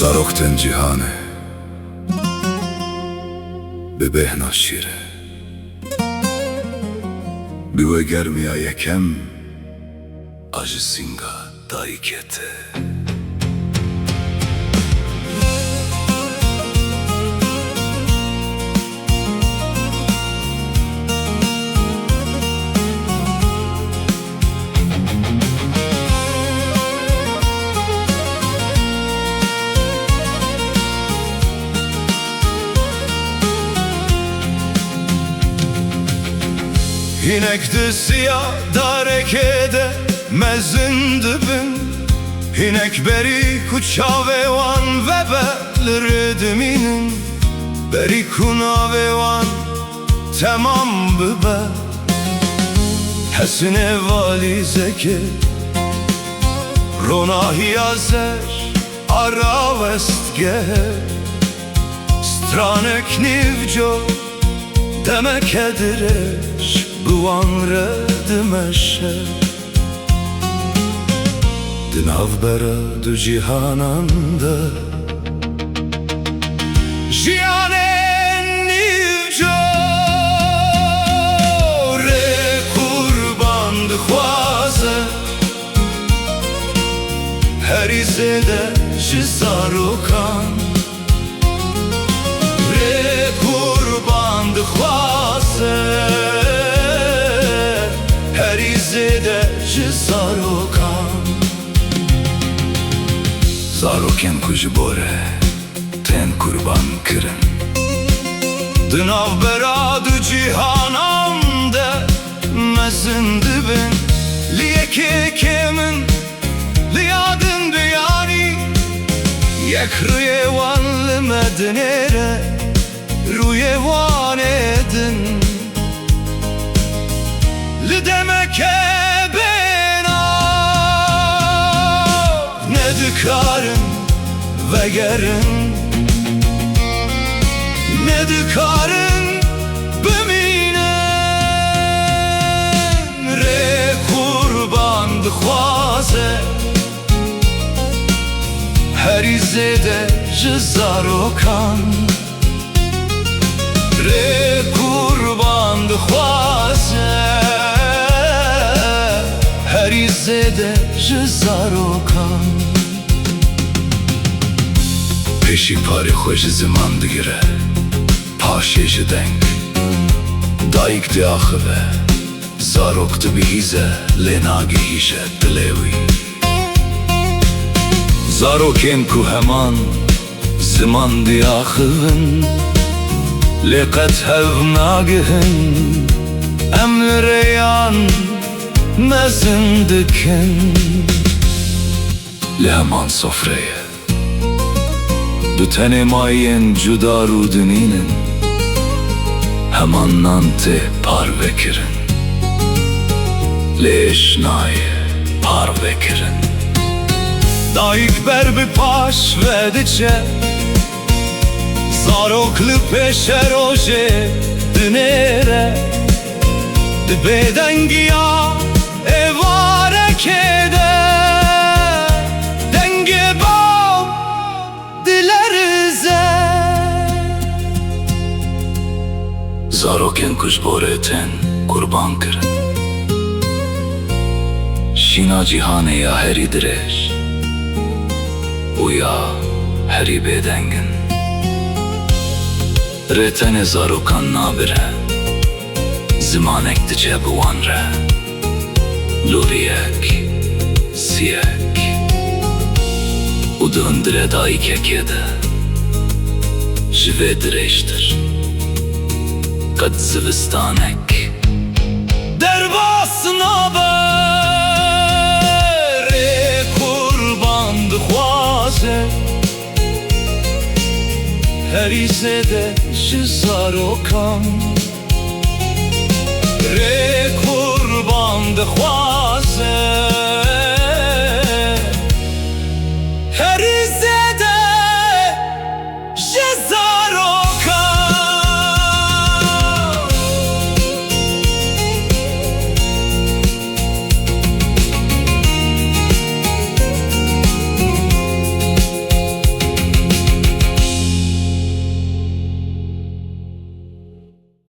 زاروختن جهانه به بهنا شیره بیوه گرمیا یکم acısınga daikete. Hinekti siyah darekede mezin dibin Hinek beri kuça ve van ve belirdim Beri kuna ve van tamam bibe Hesine valizeke Ronahi yazer ara vestge Stranek nivco demek edireş Bu anredemeşe Dinavbera du cihananda Jiyanen nivco Re kurban dixwaze Her izede jizarokan Re kurban dixwaze Her izede jizarokan Zaroken kuj bore ten kurban kirin Dınav beradu cihanamde mezin dibin Liyeke kemin liyadın biyani Yek rüyevan mednere rüyevan edin Li demeke Karın ve gerin Ne dikarın biminen Re kurban dixwaze Her izede jizarokan Re kurban dixwaze Her izede jizarokan Peşi pari خوش زمان دگیره پاشش دنگ دایک دی آخوه زاروکت بیهیزه لناگی هیشه دلوی زاروکن کو همان زمان دی آخوهن لقت هف ناگهن امریان مزندکن لهمان sofraya Du tenemayen cuda rudininin Heman nante parvekirin Leşnaye parvekirin Daik berbi paş vedice Zaroklı peşer oje dünere Dibedengiya evarekede Denge bav dilerize Zaroken kuj boreten kurban kirin Şina cihane ya heri direş Uya heri bedengin Retene zarokan nabire Zimanek dice buvanre Luriyek siyek Udundire daikek yede Jive direştir Kad zivistanek Derbas naber Re kurban dixwaze Her izede jizarokan Re kurban dixwaze Her